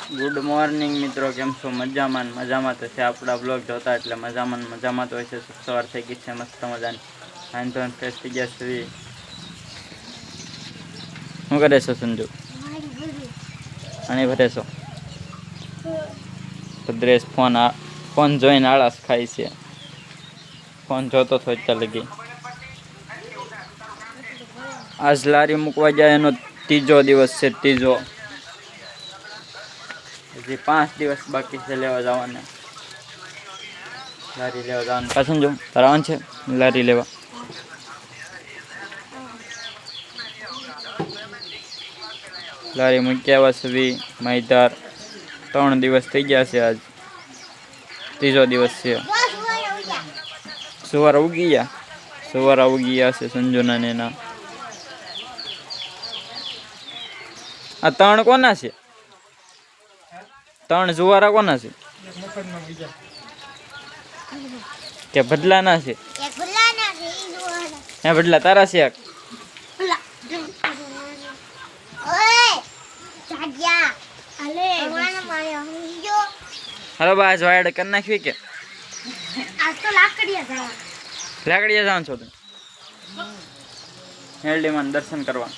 Good morning મિત્રો, કેમ છો? મજામાં તો છે. આપણા બ્લોગ જોતા એટલે મજામાં તો હોય છે. સવાર થઈ ગઈ છે મસ્ત મજાની. નાઈન તો ફ્રેશ થઈ ગયા છે. શું કરે છો સંજુ? અને ભરે છો ભદ્રેશ ફોન જોઈને આળસ ખાય છે. ફોન જોતો તો અત્યારે લગી. આજ લારી મૂકવા જાય એનો ત્રીજો દિવસ છે. હજી 5 દિવસ બાકી છે લેવા જવાના. લારી લેવા જવાનું. પાછું જો તરાવન છે લારી લેવા. લારી મૂક્યા વસવી માહિતાર 3 દિવસ થઈ ગયા છે. આજ ત્રીજો દિવસ છે. સવાર ઉગી ગયા છે સંજુના ને એના. આ 3 કોના છે? 3 જુવારા કોના છે? કે બદલાના છે? હે બદલા તારા છે? હાલો બાજ વાયડ કરી નાખવી કે લાકડીયા જવાનું છો તમે? હેલ્ડીમાં દર્શન કરવા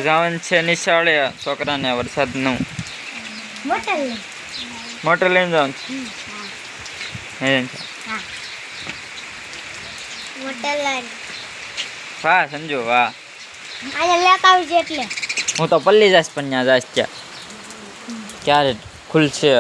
જવાનું છે. નિશાળે છોકરાને વરસાદનું મોટર લઈને જવાનું છે. વાહ સંજુ વાહ. હું તો પલ્લી જઈશ પણ ત્યાં જઈશ ત્યાં ક્યારે ખુલશે.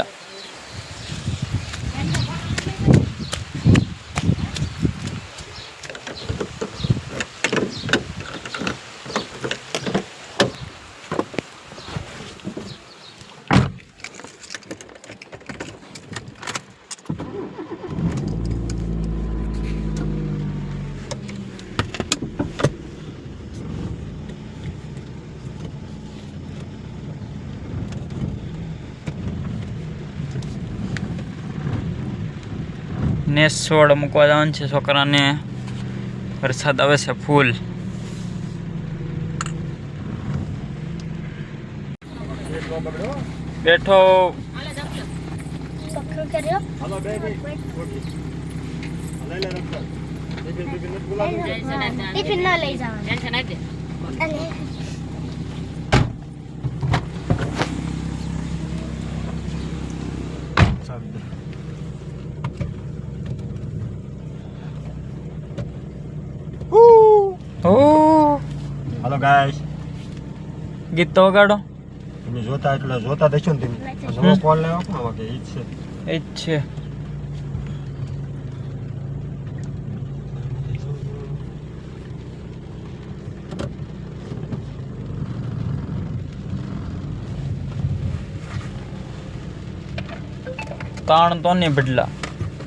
ને છોડ મૂકવા જવાનું છે છોકરાને. વરસાદ આવે છે ફૂલ. બેઠો हेलो गाइस, ગીત તો વગાડો. તમે જોતા દેશો ને તમે નવો કોલ લેવો આમાં કે ઈ છે એ જ છે. તાણ તો નહીં બદલા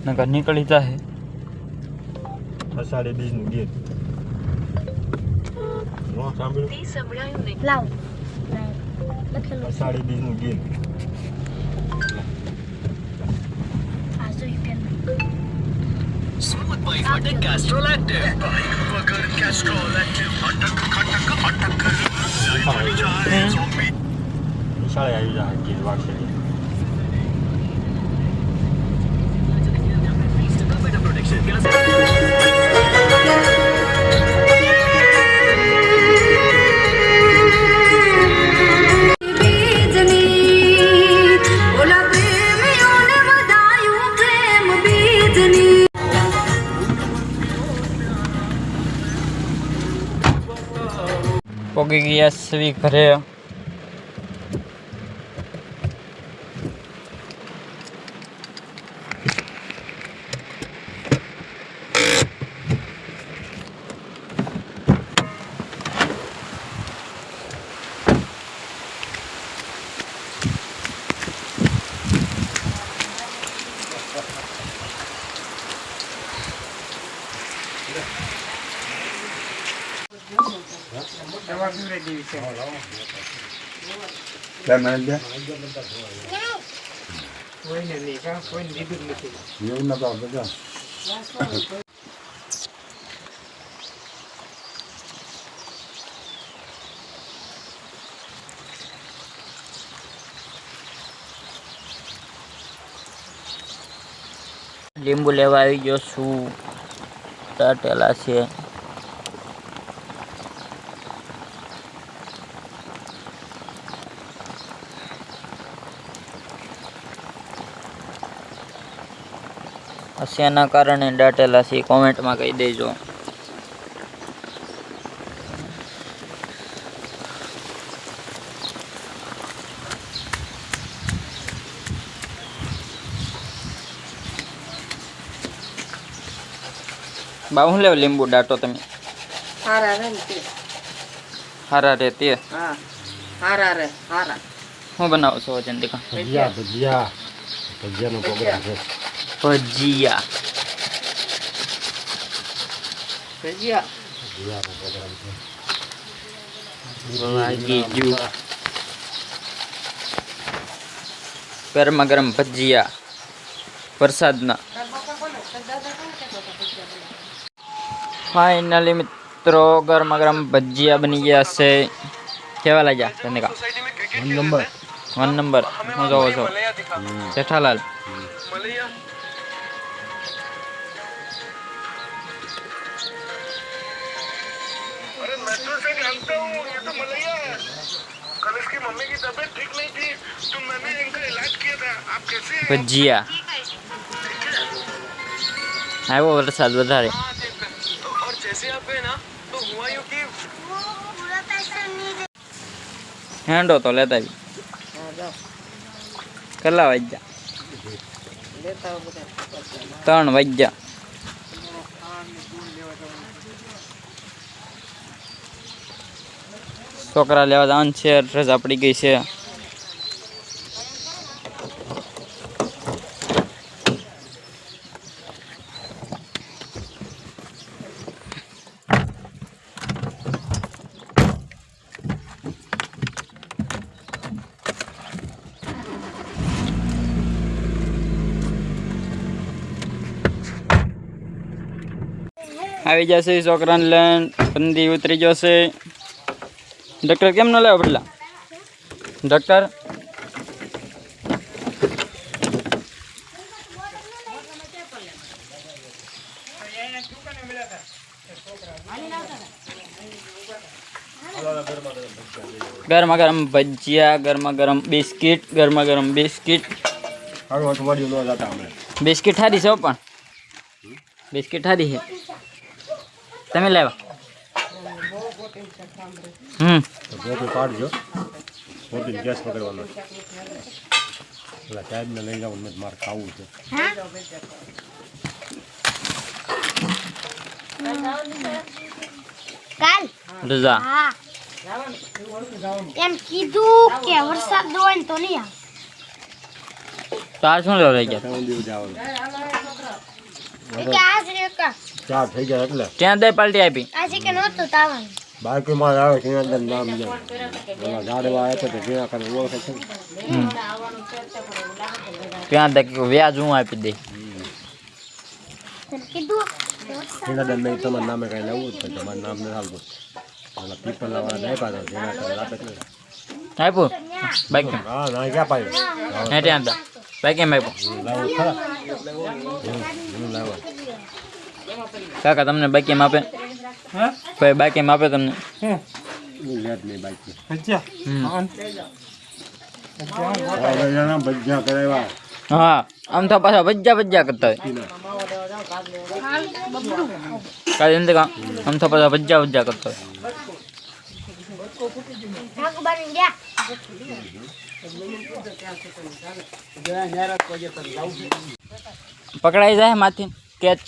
નકર નીકળી જાહે. અષાઢી બીજનું ગીત સાંભળ્યું? લાવ અષાઢી બીજનું ગીત. Smooth bike water Castrol Active. Bike water Castrol Active. અટક ખટક અટક. નિશાળે આવી જાય ગીત વાગશે. પોગી ગયા સવી ઘરે. લીંબુ લેવા આવી ગયો છું. દાટેલા છે. શેના કારણે દાટેલા છે કોમેન્ટમાં કહી દેજો. બા હું લેવ લીંબુ દાટો તમે? હારા રે ને તે. હારા રે તે હા હારા રે હારા. શું બનાવો છો ચંદિકા? ભજીયા ભજીયા ભજીયાનો પ્રોગ્રામ છે. ભજીયા. ભજીયા ભજીયાનો પ્રોગ્રામ છે. વાગી ગયું. ગરમા ગરમ ભજીયા વરસાદના. ફાઇનલી મિત્રો ગરમા ગરમ ભજીયા બની ગયા છે. કેવા લાગ્યા ચંદિકા? सोसाइटी में क्रिकेट 1 નંબર. 1 નંબર. હું જોવો છો मलैया दिखा જેઠાલાલ. मलैया अरे मैं तो इसे जानता हूँ ये तो मलैया है कल इसकी मम्मी की तबीयत ठीक नहीं थी तो मैंने इनका इलाज किया था आप कैसे हैं ભજીયા. આવ્યો વરસાદ વધારે. हाँ, और जैसे आप गए ना तो हुआ यूँ कि હેંડો તો લેતા આવી. હા જાઓ કેટલા વાગ્યા? લેતા આવો બધા. 3 વાગ્યા. છોકરા લેવા જવાનું છે. રજા પડી ગઈ છે. આવી જશે છોકરાને લઈને. બંદી ઉતરી જશે. ડૉક્ટર કેમ ન લેવા પડલા? ડૉક્ટર ગરમા ગરમ ભજીયા, ગરમા ગરમ બિસ્કિટ, ગરમા ગરમ બિસ્કિટ. હારું અઠવાડિયું ન જતા અમે. બિસ્કિટ હારી છે પણ. બિસ્કિટ હારી છે. તમે લેવા? તો ગોપી પાડજો. ગોપીને ગેસ પકડવાનો. પેલા સાહેબને લઈ જાઉં મેં મારે ખાવું છે. કાલ રજા. હા એમ કીધું કે વરસાદ હોય ને તો નહીં આવે. તો આ શું લેવા લઈ ગયા? 3 દિવસ જવાનું. કે આજ રે કા 4 થઈ ગયા એટલે ત્યાં દઈ પાલટી આપી. આજે કે નહોતું તાવાનું. બાઈકમાં આવે ત્યાં અંદર નામ લે. ઓલા ગાડવા આવ્યા હતા ત્યાં કરે ઓળખે છે ને. ત્યાં દઈ વ્યાજ હું આપી દઈ. તને કીધું એના દર નહીં તમારા નામે કાંઈ લેવું જ તો તમારું નામ નથી આવતું. ઓલા પીપલના વાળા નહીં પાડે જેના કરે આપે જ નહીં. આપ્યું બાઈક હા ના ક્યાં પાડ્યું હે ત્યાં દા બાઈક એમ આપ્યું. લાવો ખરા લાવો. કાકા તમને બાઈક એમ આપે? ભાઈ બાઈક એમ આપે તમને? લેટ નહીં બાઈક હમ. ભજીયા કરાવ્યા. હા આમ તો પાછા ભજ્જા કરતા હોય. કાલે એમ આમ તો પાછા ભજ્જા કરતા હોય. ભાગ બની ગયા. પકડાઈ જાય માથી કેચ.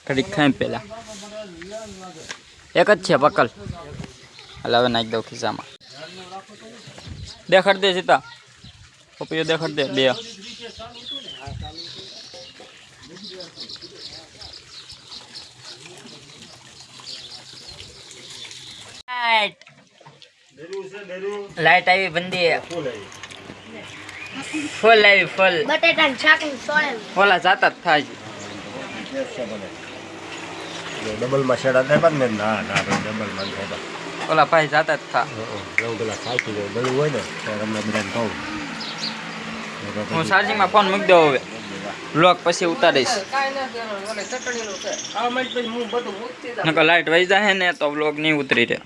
ઘડીક ખાઈ પેલા એક જ છે પકલ. હાલ હવે નાખી દઉં ખિસ્સામાં. દેખાડ દે સીતા. પપૈયો દેખાડ દે 2. લાઈટ આવી બંધી. ફૂલ આવી ફૂલ. બટેટાનું શાક ને સોળેલું. ઓલા જાતા જ થાય છે. ડબલમાં શેડા થાય ને ના ના ડબલમાં થાય. ઓલા ભાઈ જાતા જ થા. એવું પેલા સાચી જાય બળું હોય ને તો તમને બધાને કહું. હું ચાર્જિંગમાં ફોન મૂકી દઉં હવે. બ્લોગ પછી ઉતારીશ. કાંઈ નથી એનું, ઓલે ચટણીનું છે. આ માટે પછી હું બધું મૂકતી જાઉં. નકર લાઈટ વહી જાય ને તો બ્લોગ નહીં ઉતરી રહે.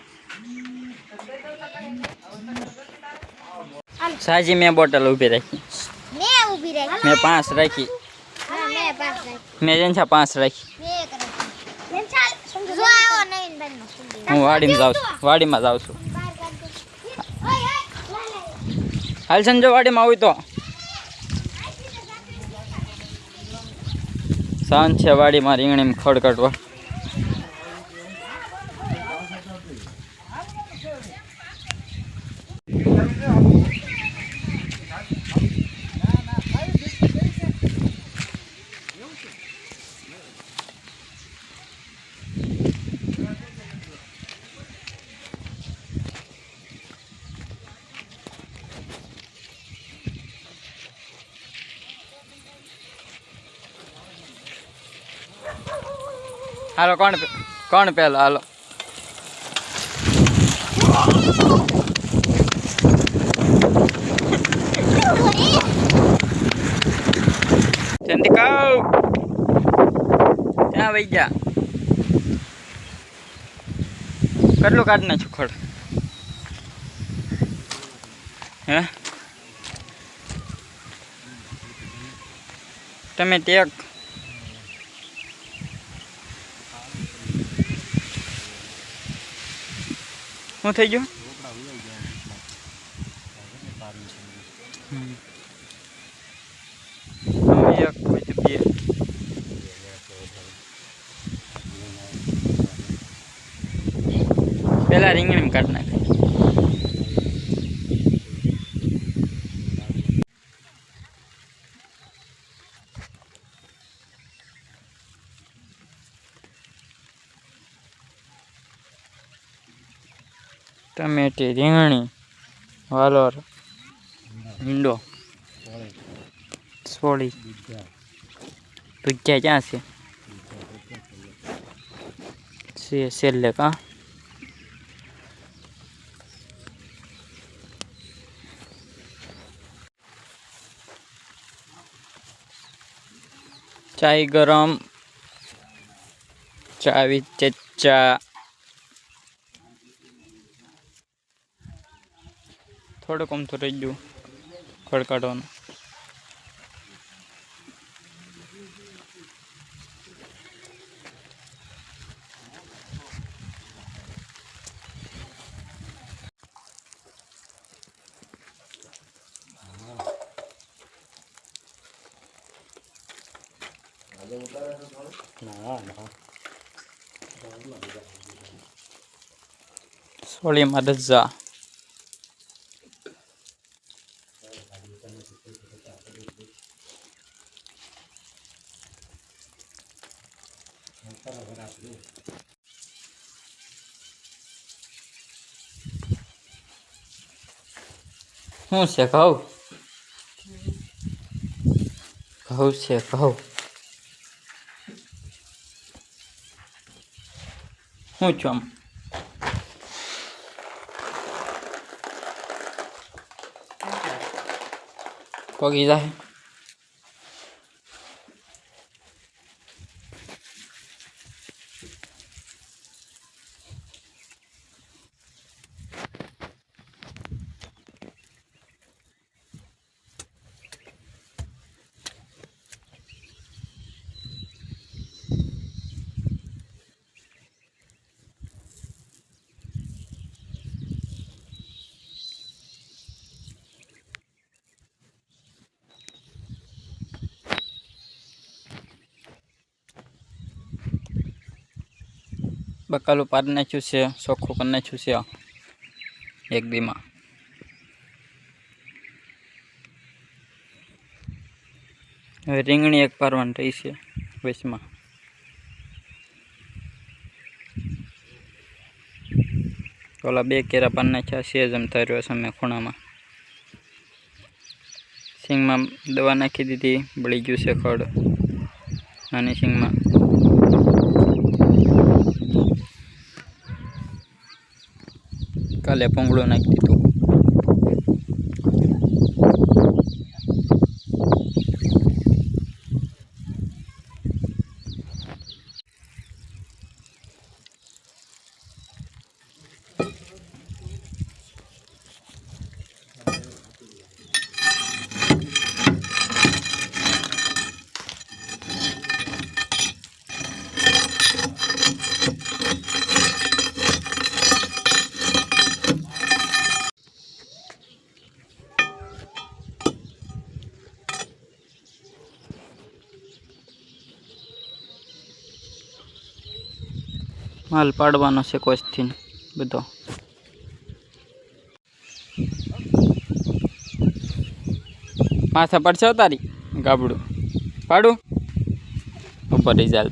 સાજી મેં બોટલ ઊભી રાખી. મેં ઊભી રહી. મેં 5 રાખી. હા મેં પાસ રહી. મેં જેન છે 5 રાખી. મેં કરી. બેન ચાલ. જો આવો નવીન બેનનો. હું વાડીમાં જાઉં છું. વાડીમાં જાઉં છું. બહાર કાઢ દે. ઓય ઓય. હાલ સંજો વાડીમાં આવી તો. સાંજ છે વાડીમાં રીંગણીમાં ખડ કાઢવા. હાલો કોણ પેલો હાલો. ચંદિકા ત્યાં વહી ગયા. કેટલું કાઢી નાખ્યું ખડ? હે તમે ટેક શું થઈ ગયું? એક પછી બે. પેલા રીંગણી કાઢી નાખે. ટમેટી, રીંગણી, વાલોર, ભીંડો, સોળી, ભજીયા ક્યાં છે છેલ્લે કા? ચાય ગરમ, ચાવી ચચ્ચા. થોડુંક અમથું રહી ગયું ખડ કાઢવાનું. સોળીમાં રજા. શું છે ઘઉં? ઘઉં છે ઘઉં. શું છું આમ? પગી જાય. બકાલું પાડી નાખ્યું છે, ચોખ્ખું કરી નાખ્યું છે એક દીમાં. હવે રીંગણી એક પારવાની રહી છે વચમાં. ઓલા 2 કેરા પાડી નાખ્યા છે જમતા રહ્યો છે અમે ખૂણામાં. સિંગમાં દવા નાખી દીધી, બળી ગયું છે ખડ નાની સિંગમાં. કાલે પોંગળું નાખી દીધું. માલ પાડવાનો છે કોશથી બધો. માથા પડશે તારી ગાબડું પાડું ઉપર રહી ચાલ.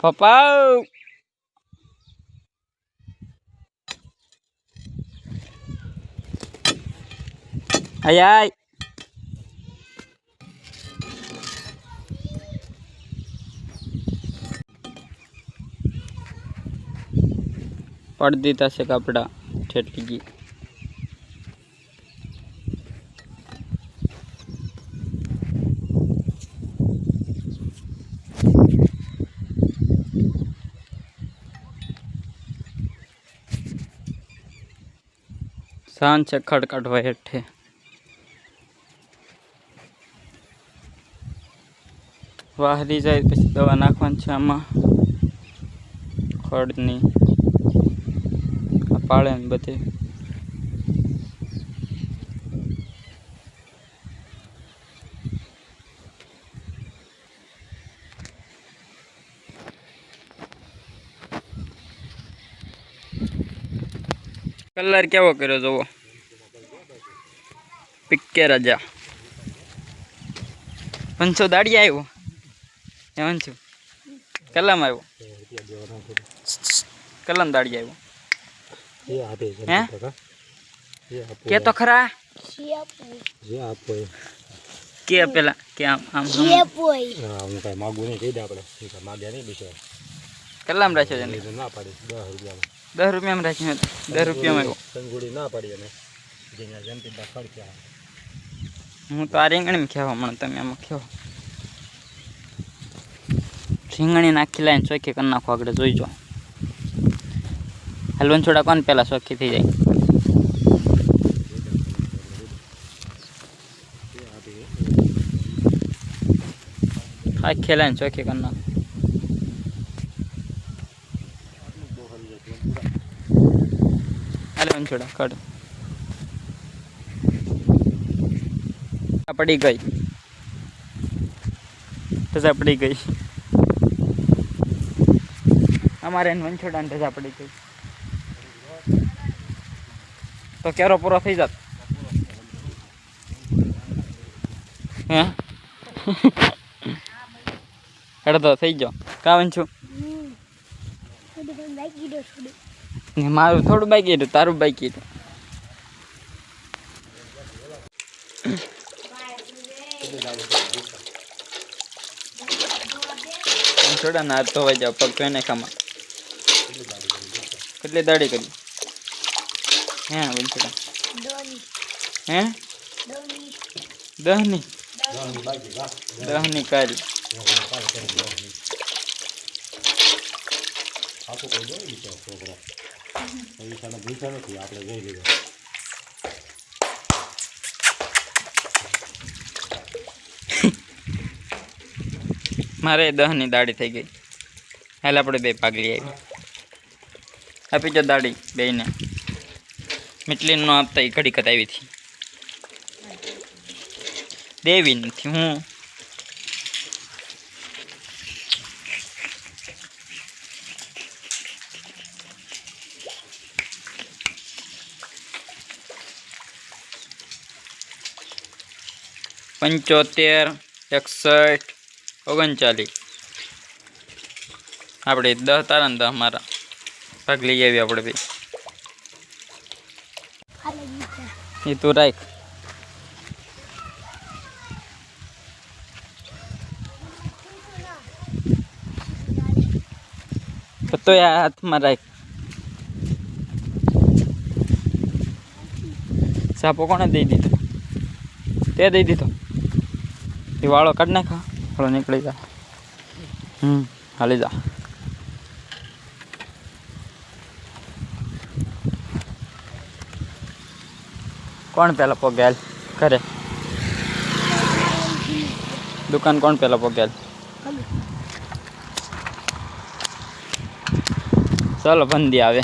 પપ્પા આય આય પડ દીધા છે કપડા ઠેઠી ગઈ. સાંજ છે ખડકાઢવા હેઠે. વાહરી જાય પછી દવા નાખવાની છે આમાં ખડની પાળે ને બધી. કલર કેવો કર્યો જોવો પિક્કે રાજા. પંચો દાડી આવ્યો એ વંચુ કલમ આવ્યો કલમ દાડી આવ્યો હે કે તો ખરા કે પેલા કે આમ આમ કલમ રાખ્યો છે 10 રૂપિયામાં રાખ્યો 10 રૂપિયામાં આવ્યો. હું તો આ રીંગણી ખેવા મને તમે આમાં ખેવો રીંગણી નાખી લાઈને ચોખ્ખી કરી નાખો આગળ જોઈજો. હલવન છોડા કોણ પહેલાં ચોખ્ખી થઈ જાય. આખી લાઈને ચોખ્ખી કરી નાખો. હલવન છોડા કાઢો. પડી ગઈ ધજા પડી ગઈ અમારે વંછોડા ધજા પડી ગઈ તો કેરો પૂરો થઈ જાત હે અડધો થઈ ગયો કા વંછું મારું થોડું બાકી હતું તારું બાકી હતું. છોડા ના હાથ ધોવાઈ જાવ પગ ધોઈને ખામાં કેટલી દાડી કરી હે વંછોડા હે 10 ની કરી મારે 10 ની દાડી થઈ ગઈ. હાલ આપણે 2 પાગલી આવી આપી જો દાડી બેને મીટલી નો આપતા ઘડી કત આવી હતી દેવી નથી હું પંચોતેર 61 39 આપણે 10 તારા ને 10 મારા ભાગ લઈ આવી આપણે બે એ તું રાખ તો આ હાથમાં રાખ. સાપો કોને દઈ દીધો તે દઈ દીધો એ વાળો કાઢ નાખા વાળો નીકળી જા હાલી જા કોણ પહેલાં પોગ્યાલ ઘરે દુકાન કોણ પહેલાં પોગ્યાલ ચાલો ભંદી આવે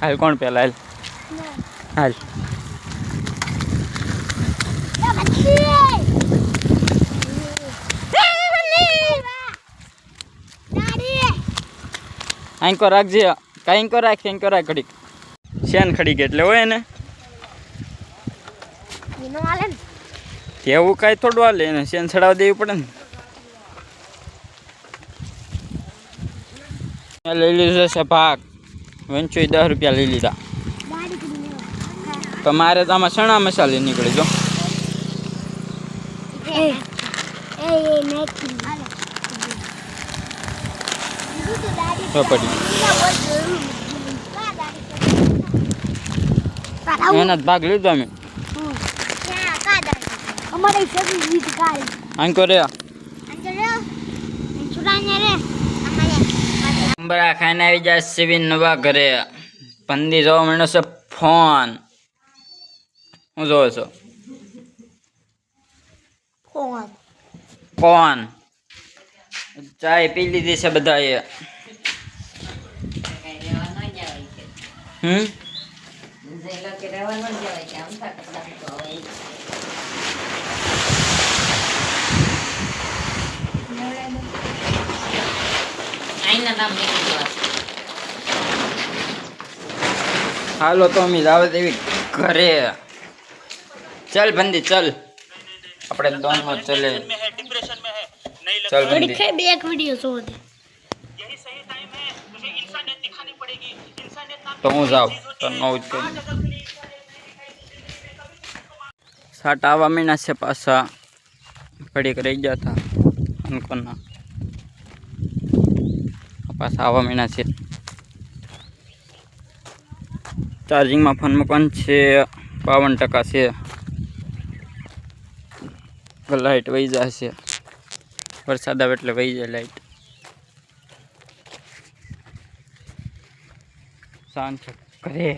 હાલ કોણ પહેલાં હાલ આંકો રાખજે કાંઈકો રાખ ઘડીક શેન ખડી ગઈ એટલે હોય ને એવું કાંઈ થોડું હાલે ને શેન ચડાવવા દેવી પડે ને લઈ લીધું છે ભાગ વંચોય 10 રૂપિયા લઈ લીધા તો મારે તો આમાં ચણા મસાલી નીકળી જો એના ભાગ લીધો અમે આંકો રે અંબરા ખાઈને આવી જાય સિવિન નવા ઘરે પંદી જોવા મળ્યો છે ફોન હું જોવો છો ફોન ચાય પી લીધી છે બધાએ હાલો તો અમે જાવે દેવી ઘરે ચલ બંદી ચલ આપણે દોનો ચલે ચલ બંદી બે એક વિડિયો જોવો દે તો હું જાઉં તો નો જ કહું સાટ આવવા મહિના છે પાછા ઘડીક રહી ગયા હતા અંકોના પાછા આવવા મહિના છે ચાર્જિંગમાં ફોન મૂકવાનું છે 52% છે લાઇટ વહી જશે વરસાદ આવે એટલે વહી જાય લાઇટ શાંત ઘરે